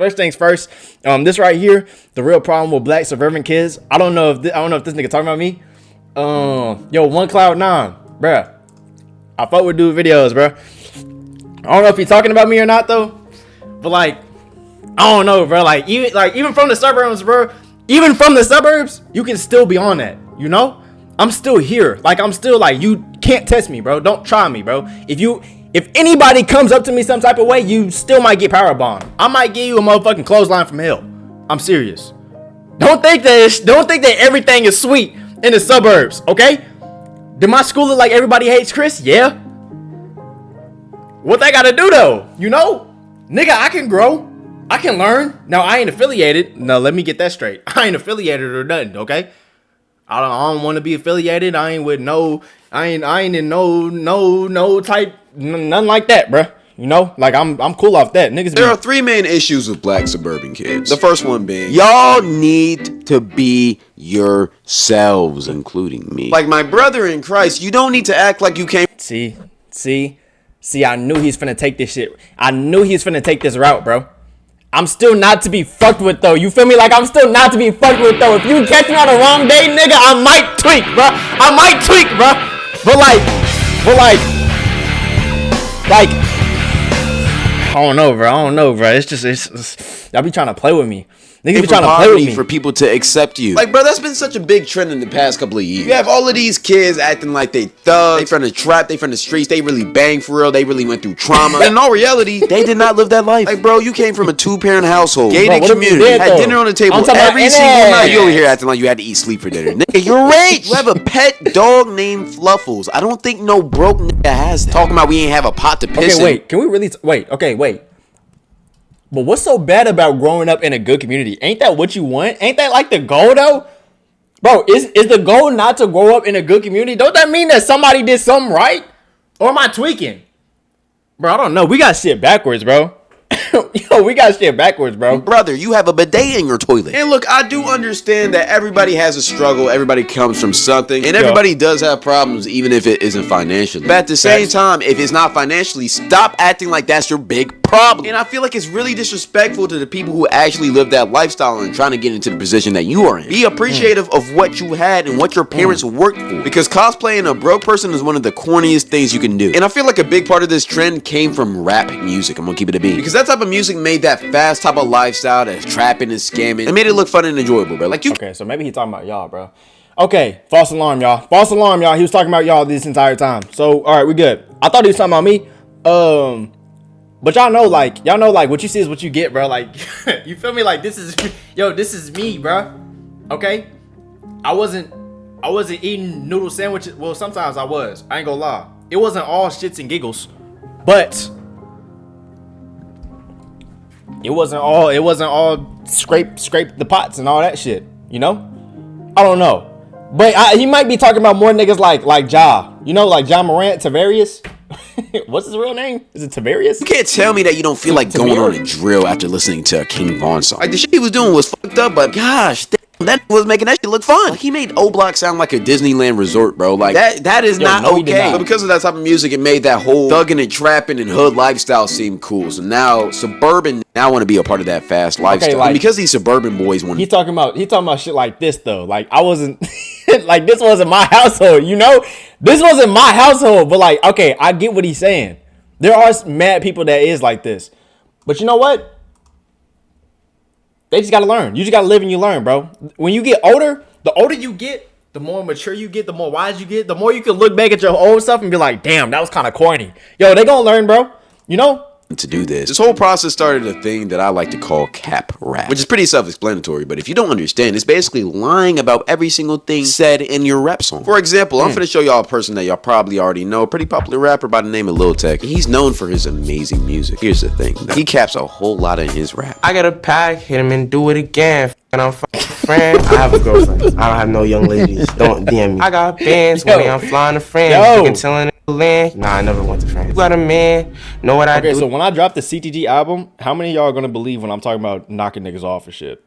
first things first. This right here, the real problem with black suburban kids. I don't know if this nigga talking about me. Yo, One Cloud 9, bruh. I fuck with dude videos, bruh. I don't know if he's talking about me or not though, but like, I don't know, bro. Like even from the suburbs, bro. Even from the suburbs, you can still be on that. You know, I'm still here. Like I'm still like, you can't test me, bro. Don't try me, bro. If anybody comes up to me some type of way, you still might get power bombed. I might give you a motherfucking clothesline from hell. I'm serious. Don't think that everything is sweet in the suburbs, okay? Did my school look like everybody hates Chris? Yeah. What they gotta do though? You know? Nigga, I can grow. I can learn. Now I ain't affiliated. No, let me get that straight. I ain't affiliated or nothing, okay? I don't want to be affiliated. I ain't with I ain't in no type, nothing like that, bruh. You know, like I'm cool off that. Niggas. There are three main issues with black suburban kids. The first one being, y'all need to be yourselves, including me. Like my brother in Christ, you don't need to act like you came. See, I knew he's finna take this shit. I knew he's finna take this route, bro. I'm still not to be fucked with though. You feel me? Like I'm still not to be fucked with though. If you catch me on the wrong day, nigga, I might tweak, bro. But I don't know, bro. It's just y'all be trying to play with me. Niggas be trying to play with me for people to accept you. Like, bro, that's been such a big trend in the past couple of years. You have all of these kids acting like they thugs, they from the trap, they from the streets, they really bang for real, they really went through trauma. But in all reality, they did not live that life. Like, bro, you came from a 2-parent household, gated community, had dinner on the table every single night. You over here acting like you had to eat sleep for dinner. Nigga, you're rich. You have a pet dog named Fluffles. I don't think no broke nigga has that. Talking about we ain't have a pot to piss in. Okay, wait. Can we really wait. But what's so bad about growing up in a good community? Ain't that what you want? Ain't that like the goal though? Bro, is the goal not to grow up in a good community? Don't that mean that somebody did something right? Or am I tweaking? Bro, I don't know. We got shit backwards, bro. Yo, we got shit backwards, bro. Brother, you have a bidet in your toilet. And look, I do understand that everybody has a struggle. Everybody comes from something. And everybody does have problems, even if it isn't financially. But at the same time, if it's not financially, stop acting like that's your big problem. And I feel like it's really disrespectful to the people who actually live that lifestyle and trying to get into the position that you are in. Be appreciative of what you had and what your parents worked for. Because cosplaying a broke person is one of the corniest things you can do. And I feel like a big part of this trend came from rap music. I'm gonna keep it a beat. Because that type of music made that fast type of lifestyle that's trapping and scamming and made it look fun and enjoyable, bro. Like you. Okay, so maybe he's talking about y'all, bro. Okay, false alarm, y'all. False alarm, y'all. He was talking about y'all this entire time. So, all right, we good. I thought he was talking about me. But y'all know, like, what you see is what you get, bro. Like, you feel me? Like, this is me, bro. Okay? I wasn't eating noodle sandwiches. Well, sometimes I was. I ain't gonna lie. It wasn't all shits and giggles, but it wasn't all scrape the pots and all that shit. You know? I don't know. But he might be talking about more niggas like Ja. You know, like Ja Morant, Tavarius. What's his real name? Is it Tavarius? You can't tell me that you don't feel like going on a drill after listening to a King Von song. Like, the shit he was doing was fucked up, but gosh, that was making that shit look fun. Like, he made O-Block sound like a Disneyland resort, bro. Like, that is not okay. But because of that type of music, it made that whole thugging and trapping and hood lifestyle seem cool. So now Suburban want to be a part of that fast lifestyle. Okay, like, and because these suburban boys want. He talking about shit like this though. Like, I wasn't like, this wasn't my household, you know? This wasn't my household, but like, okay, I get what he's saying. There are mad people that is like this. But you know what? They just gotta learn. You just gotta live and you learn, bro. When you get older, the older you get, the more mature you get, the more wise you get, the more you can look back at your old stuff and be like, damn, that was kind of corny. Yo, they gonna learn, bro. You know? To do this whole process started a thing that I like to call cap rap, which is pretty self-explanatory, but if you don't understand, it's basically lying about every single thing said in your rap song. For example, I'm finna show y'all a person that y'all probably already know, a pretty popular rapper by the name of Lil Tech. He's known for his amazing music. Here's the thing, he caps a whole lot in his rap. I got a pack, hit him and do it again. And I'm friend. I have a girlfriend. I don't have no young ladies. Don't DM me. I got bands when I'm flying to France. You can tell in the land. Nah, I never went to France. You got a man. Know what I do. Okay, so when I drop the CTG album, how many of y'all are gonna believe when I'm talking about knocking niggas off and shit?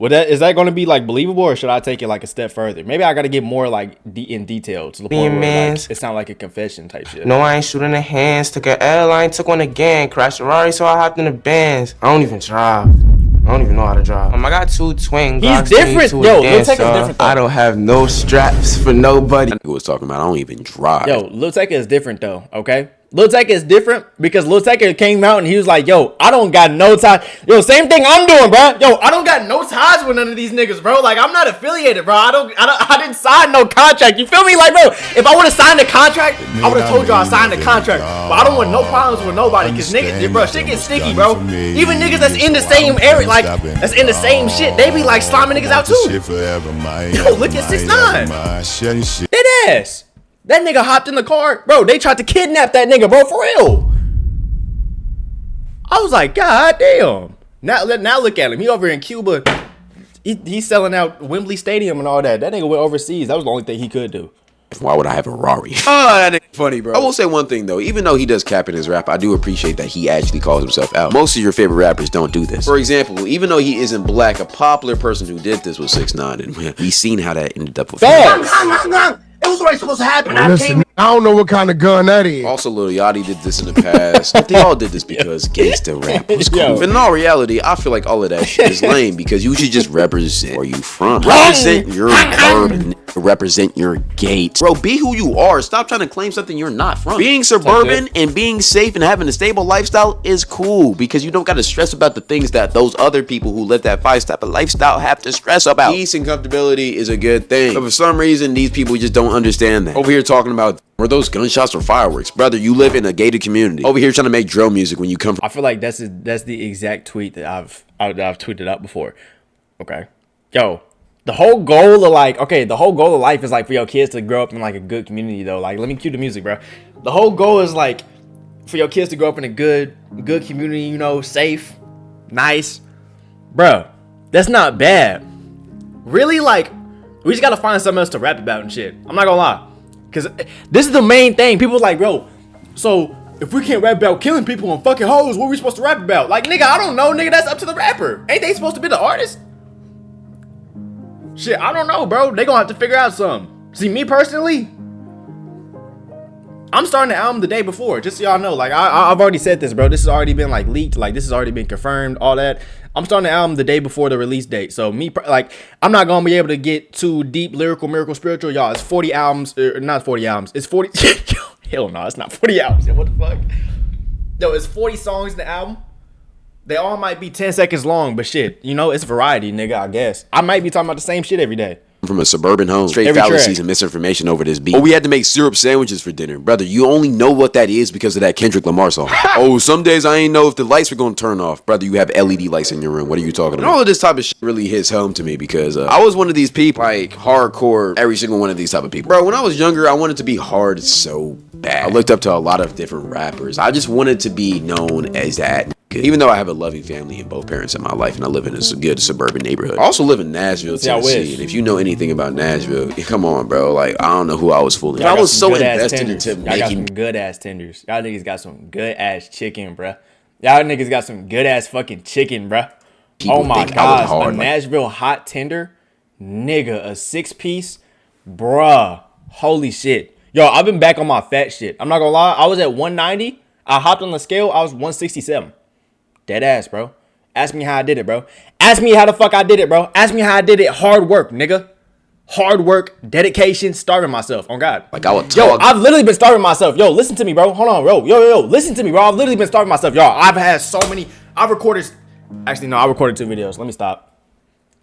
Well, is that going to be like believable, or should I take it like a step further? Maybe I got to get more like in detail to the point where like, it sounds like a confession type shit. No, I ain't shooting the hands. Took an airline, took one again. Crashed a Ferrari, so I hopped in the Benz. I don't even drive. I don't even know how to drive. I got 2 twin Glocks. He's different. Yo, Lil Tecca is different though. I don't have no straps for nobody. That nigga was talking about I don't even drive. Yo, Lil Tecca is different though, okay? Lil Tecca is different because Lil Tecca came out and he was like, yo, I don't got no ties. Yo, same thing I'm doing, bro. Yo, I don't got no ties with none of these niggas, bro. Like, I'm not affiliated, bro. I didn't sign no contract. You feel me? Like, bro, if I would have signed a contract, I would have told y'all I signed a contract. But I don't want no problems with nobody because niggas, bro, shit gets sticky, bro. Even niggas that's in the same area, like, that's in the same shit, they be like sliming niggas out too. Yo, look at 6ix9ine. Dead ass. That nigga hopped in the car. Bro, they tried to kidnap that nigga, bro, for real. I was like, God damn. Now look at him. He over in Cuba. He's selling out Wembley Stadium and all that. That nigga went overseas. That was the only thing he could do. Why would I have a Rari? Oh, that nigga funny, bro. I will say one thing, though. Even though he does cap in his rap, I do appreciate that he actually calls himself out. Most of your favorite rappers don't do this. For example, even though he isn't black, a popular person who did this was 6ix9ine, and we seen how that ended up with him. It was already supposed to happen. Listen, I don't know what kind of gun that is. Also, Lil Yachty did this in the past. They all did this because gangsta rap was cool. But in all reality, I feel like all of that shit is lame because you should just represent where you from. Represent your urban. Represent your gate. Bro, be who you are. Stop trying to claim something you're not from. Being suburban and being safe and having a stable lifestyle is cool because you don't got to stress about the things that those other people who live that five type of lifestyle have to stress about. Peace and comfortability is a good thing. But for some reason, these people just don't understand that. Over here talking about were those gunshots or fireworks? Brother, you live in a gated community. Over here trying to make drill music when you come from. I feel like that's the exact tweet that I've tweeted out before. Okay. Yo. The whole goal of life is like for your kids to grow up in like a good community though. Like, let me cue the music, bro. The whole goal is like for your kids to grow up in a good community, you know, safe, nice. Bro, that's not bad. Really, like, we just gotta find something else to rap about and shit. I'm not gonna lie. Cause this is the main thing. People like, bro, so if we can't rap about killing people and fucking hoes, what are we supposed to rap about? Like, nigga, I don't know, nigga, that's up to the rapper. Ain't they supposed to be the artist? Shit, I don't know, bro. They gonna have to figure out something. See, me personally, I'm starting the album the day before, just so y'all know. Like, I've already said this, bro. This has already been, like, leaked. Like, this has already been confirmed, all that. I'm starting the album the day before the release date. So, I'm not gonna be able to get too deep, lyrical, miracle, spiritual. Y'all, it's 40 albums. Not 40 albums. It's 40. Hell no, it's not 40 albums. Yo, what the fuck? Yo, it's 40 songs in the album. They all might be 10 seconds long, but shit, you know, it's variety, nigga, I guess. I might be talking about the same shit every day. From a suburban home, straight fallacies and misinformation over this beat. Oh, we had to make syrup sandwiches for dinner. Brother, you only know what that is because of that Kendrick Lamar song. Oh, some days I ain't know if the lights were going to turn off. Brother, you have LED lights in your room. What are you talking about? And all of this type of shit really hits home to me because I was one of these people, like, hardcore, every single one of these type of people. Bro, when I was younger, I wanted to be hard so bad. I looked up to a lot of different rappers. I just wanted to be known as that. Even though I have a loving family and both parents in my life and I live in a good suburban neighborhood. I also live in Nashville, Tennessee. And if you know anything about Nashville, come on, bro. Like, I don't know who I was fooling. I was so invested into making. Y'all got some good ass tenders. Y'all niggas got some good ass chicken, bro. Y'all niggas got some good ass fucking chicken, bro. Oh my God. A Nashville hot tender, nigga, a 6-piece, bruh. Holy shit. Yo, I've been back on my fat shit. I'm not gonna lie. I was at 190. I hopped on the scale. I was 167. Dead ass, bro. Ask me how I did it, bro. Ask me how the fuck I did it, bro. Ask me how I did it. Hard work, nigga. Hard work, dedication, starving myself. On God. Like I would talk. Yo, I've literally been starving myself. Yo, listen to me, bro. Hold on, bro. Yo. Listen to me, bro. I've literally been starving myself. Y'all, I've had so many. I've recorded. Actually, no, I recorded 2 videos. Let me stop.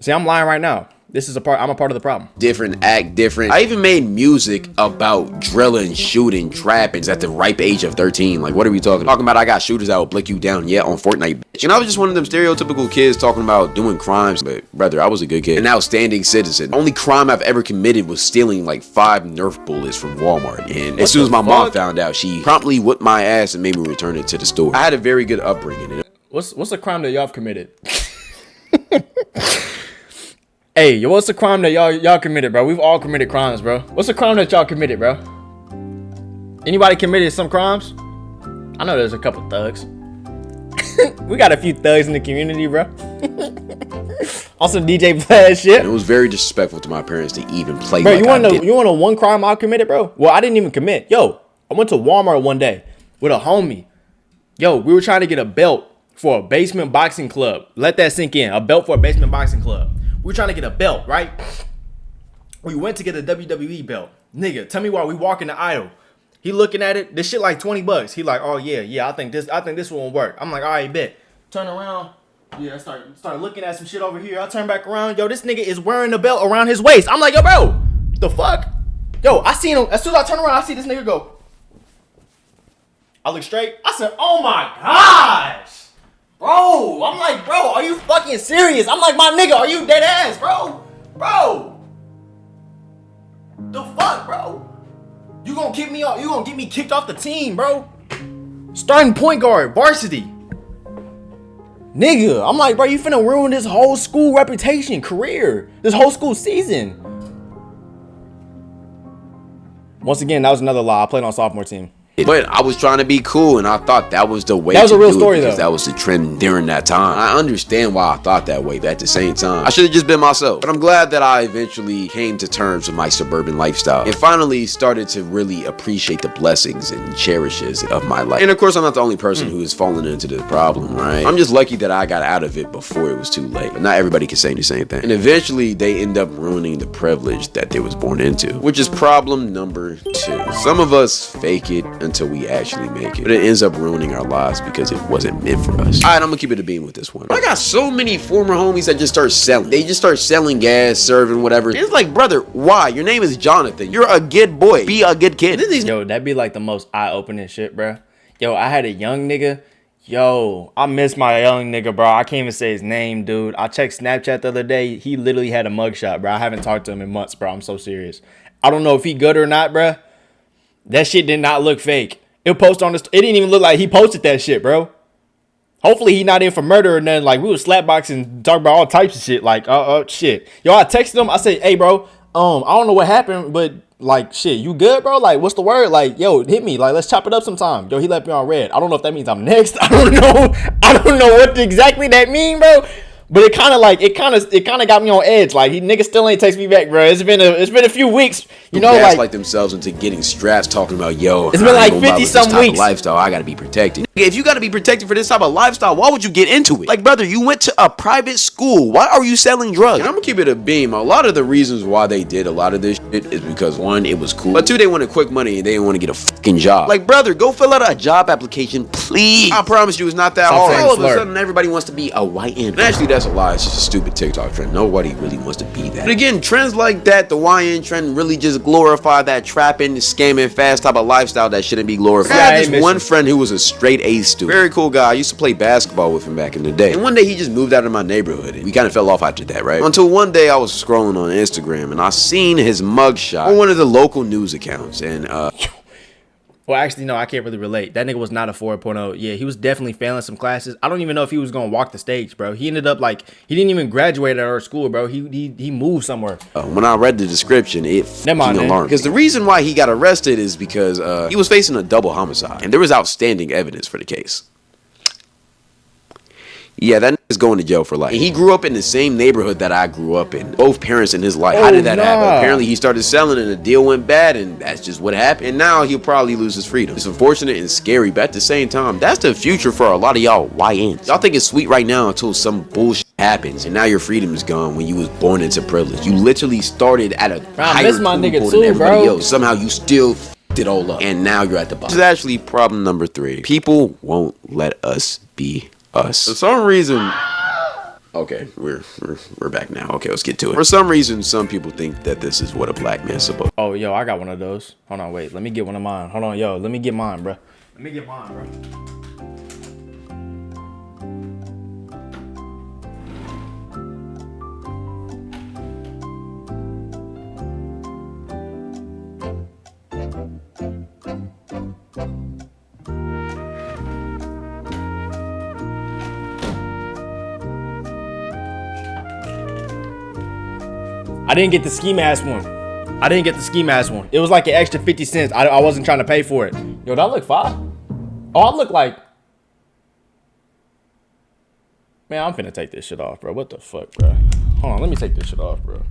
See, I'm lying right now. This is I'm a part of the problem. Different, act different. I even made music about drilling, shooting, trappings at the ripe age of 13. Like, what are we talking about? I got shooters that will blick you down yet on Fortnite, bitch. And I was just one of them stereotypical kids talking about doing crimes. But, brother, I was a good kid. An outstanding citizen. Only crime I've ever committed was stealing like 5 Nerf bullets from Walmart. And as soon as my mom found out, she promptly whipped my ass and made me return it to the store. I had a very good upbringing. What's a crime that y'all have committed? Hey, yo, what's the crime that y'all committed, bro? We've all committed crimes, bro. What's the crime that y'all committed, bro? Anybody committed some crimes? I know there's a couple thugs. We got a few thugs in the community, bro. On some DJ Vlad shit. And it was very disrespectful to my parents to even play. Bro, like you wanna know one crime I committed, bro? Well, I didn't even commit. Yo, I went to Walmart one day with a homie. Yo, we were trying to get a belt for a basement boxing club. Let that sink in. A belt for a basement boxing club. We were trying to get a belt, right? We went to get a WWE belt. Nigga, tell me why we walk in the aisle. He looking at it. This shit like $20. He like, oh yeah, I think this one will work. I'm like, all right, bet. Turn around. Yeah, I start looking at some shit over here. I turn back around. Yo, this nigga is wearing the belt around his waist. I'm like, yo, bro, the fuck? Yo, I seen him. As soon as I turn around, I see this nigga go. I look straight. I said, oh my gosh. Bro, I'm like, bro, are you fucking serious? I'm like, my nigga, are you dead ass, bro? Bro. The fuck, bro? You gonna kick me off? You gonna get me kicked off the team, bro? Starting point guard, varsity. Nigga, I'm like, bro, you finna ruin this whole school reputation, career, this whole school season. Once again, that was another lie. I played on sophomore team. But I was trying to be cool, and I thought that was the way. That was to a real do story, it because though. that was the trend during that time. I understand why I thought that way, but at the same time, I should have just been myself. But I'm glad that I eventually came to terms with my suburban lifestyle and finally started to really appreciate the blessings and cherishes of my life. And of course, I'm not the only person who has fallen into the problem, right? I'm just lucky that I got out of it before it was too late. But not everybody can say the same thing. And eventually, they end up ruining the privilege that they was born into, which is problem number 2. Some of us fake it until we actually make it, but it ends up ruining our lives because it wasn't meant for us. All right, I'm gonna keep it a beam with this one. I got so many former homies that just start selling. They just start selling gas, serving, whatever. It's like, brother, why? Your name is Jonathan. You're a good boy. Be a good kid. Yo, that'd be like the most eye-opening shit, bro. Yo, I had a young nigga. Yo, I miss my young nigga, bro. I can't even say his name, dude. I checked Snapchat the other day. He literally had a mugshot, bro. I haven't talked to him in months, bro. I'm so serious. I don't know if he good or not, bro. That shit did not look fake. It post on this. It didn't even look like he posted that shit, bro. Hopefully he not in for murder or nothing. Like, we was slapboxing, talking about all types of shit. Like, shit. Yo, I texted him. I said, hey, bro, I don't know what happened, but like, shit, you good, bro? Like, what's the word? Like, yo, hit me. Like, let's chop it up sometime. Yo, he left me on red. I don't know if that means I'm next. I don't know what exactly that mean, bro. But it kind of got me on edge. Like, niggas still ain't text me back, bro. It's been a few weeks, you know, like themselves into getting straps, talking about, yo, it's been like 50 some weeks. Lifestyle, I gotta be protected. If you gotta be protected for this type of lifestyle, why would you get into it? Like, brother, you went to a private school. Why are you selling drugs? And I'm gonna keep it a beam. A lot of the reasons why they did a lot of this shit is because 1, it was cool, but 2, they wanted quick money and they didn't want to get a fucking job. Like, brother, go fill out a job application, please. I promise you, it's not that hard. All of a sudden, everybody wants to be a YN. And actually, that's a lie. It's just a stupid TikTok trend. Nobody really wants to be that. But again, trends like that, the YN trend, really just glorify that trapping, scamming, fast type of lifestyle that shouldn't be glorified. I had this one friend who was a straight A student. Very cool guy. I used to play basketball with him back in the day. And one day he just moved out of my neighborhood. And we kind of fell off after that, right? Until one day I was scrolling on Instagram and I seen his mugshot on one of the local news accounts. And well, actually, no, I can't really relate. That nigga was not a 4.0. Yeah, he was definitely failing some classes. I don't even know if he was going to walk the stage, bro. He ended up like, he didn't even graduate at our school, bro. He moved somewhere. When I read the description, it alarmed. Because the reason why he got arrested is because he was facing a double homicide. And there was outstanding evidence for the case. Yeah, that nigga's going to jail for life. And he grew up in the same neighborhood that I grew up in. Both parents in his life. How did that happen? Apparently, he started selling and the deal went bad, and that's just what happened. And now he'll probably lose his freedom. It's unfortunate and scary, but at the same time, that's the future for a lot of y'all YNs. Y'all think it's sweet right now until some bullshit happens, and now your freedom is gone when you was born into privilege. You literally started at a higher pool than everybody else. Somehow you still f***ed it all up, and now you're at the bottom. This is actually problem number 3. People won't let us be us. For some reason, okay, we're back now. Okay, let's get to it. For some reason, some people think that this is what a black man's supposed to. Oh, yo, I got one of those. Hold on, wait. Let me get one of mine. Hold on, yo. Let me get mine, bro. Let me get mine, bro. I didn't get the ski mask one. It was like an extra 50 cents. I wasn't trying to pay for it. Yo, that look fine. Oh, I look like... Man, I'm finna take this shit off, bro. What the fuck, bro? Hold on, let me take this shit off, bro.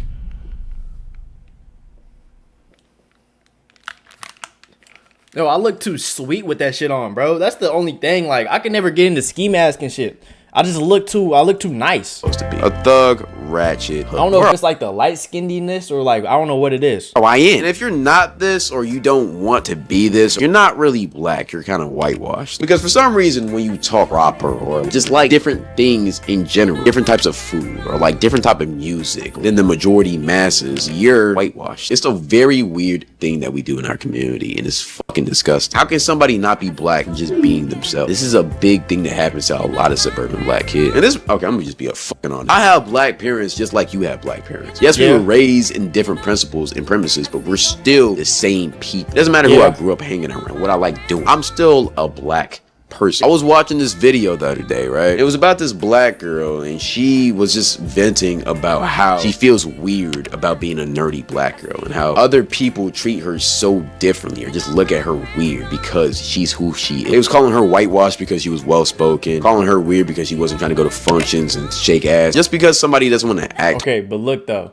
Yo, I look too sweet with that shit on, bro. That's the only thing. Like, I can never get into ski mask and shit. I look too nice. Supposed to be a thug, ratchet. I don't know if it's like the light skinnedness or like, I don't know what it is. Oh, I am. And if you're not this or you don't want to be this, you're not really black. You're kind of whitewashed. Because for some reason, when you talk proper or just like different things in general, different types of food or like different type of music than the majority masses, you're whitewashed. It's a very weird thing that we do in our community, and it's fucking disgusting. How can somebody not be black and just being themselves? This is a big thing that happens to a lot of suburban black kids. And this, okay, I'm gonna just be a fucking honest. I have black parents just like you have black parents. Yes, we were raised in different principles and premises, but we're still the same people. It doesn't matter who I grew up hanging around, what I like doing. I'm still a black person. I was watching this video the other day, right? It was about this black girl, and she was just venting about how she feels weird about being a nerdy black girl and how other people treat her so differently or just look at her weird because she's who she is. It was calling her whitewashed because she was well-spoken, calling her weird because she wasn't trying to go to functions and shake ass, just because somebody doesn't want to act. Okay, but look though,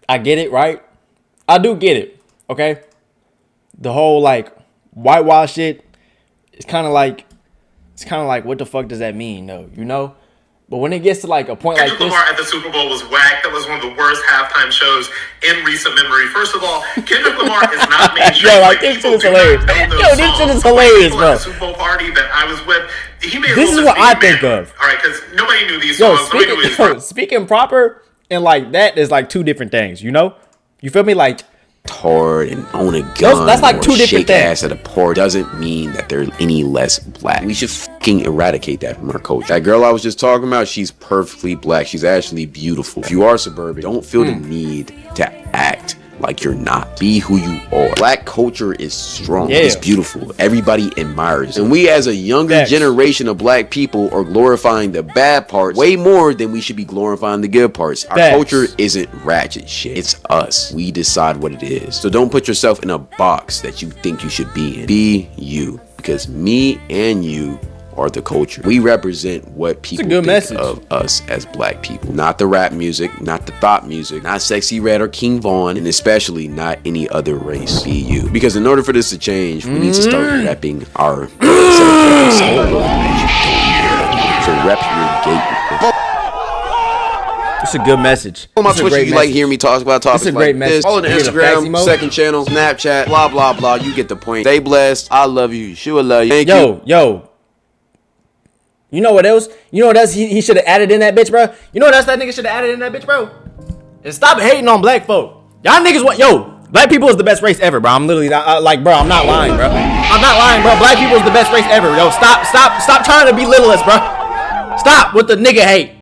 I get it, right? I do get it, okay? The whole like whitewash shit, it's kind of like, what the fuck does that mean, though? You know? But when it gets to like a point like this, Lamar at the Super Bowl was whack. That was one of the worst halftime shows in recent memory. First of all, Kendrick Lamar is not mainstream. Yo, like, this shit is hilarious. Yo, this shit is hilarious, bro. At the Super Bowl party that I was with, he made this is what I think of. All right, because nobody knew these yo, songs. Speaking proper and like that is like two different things. You know? You feel me? Like, hard and own a gun, that's like two different shake things. Ass at a party doesn't mean that they're any less black. We should fucking eradicate that from our culture. That girl I was just talking about, she's perfectly black. She's actually beautiful. If you are suburban, don't feel the need to act like you're not. Be who you are. Black culture is strong. It's beautiful. Everybody admires it. And we as a younger generation of black people are glorifying the bad parts way more than we should be glorifying the good parts. Our culture isn't ratchet shit. It's us. We decide what it is. So don't put yourself in a box that you think you should be in. Be you. Because me and you are the culture. We represent what people think of us as black people. Not the rap music, not the thought music, not Sexy Red or King Von, and especially not any other race. Be you. Because in order for this to change, we need to start repping our so rep your gate. It's a good message. On my Twitch, if you like hearing me talk about topics like this, message. follow the Instagram, second channel, Snapchat, blah, blah, blah. You get the point. Stay blessed. I love you. Sure love you. Thank you. Yo. You know what else? You know what else he should have added in that bitch, bro? You know what else that nigga should have added in that bitch, bro? And stop hating on black folk. Y'all niggas want, black people is the best race ever, bro. I'm literally not, like, bro, I'm not lying, bro. I'm not lying, bro. Black people is the best race ever. Yo, stop trying to belittle us, bro. Stop with the nigga hate.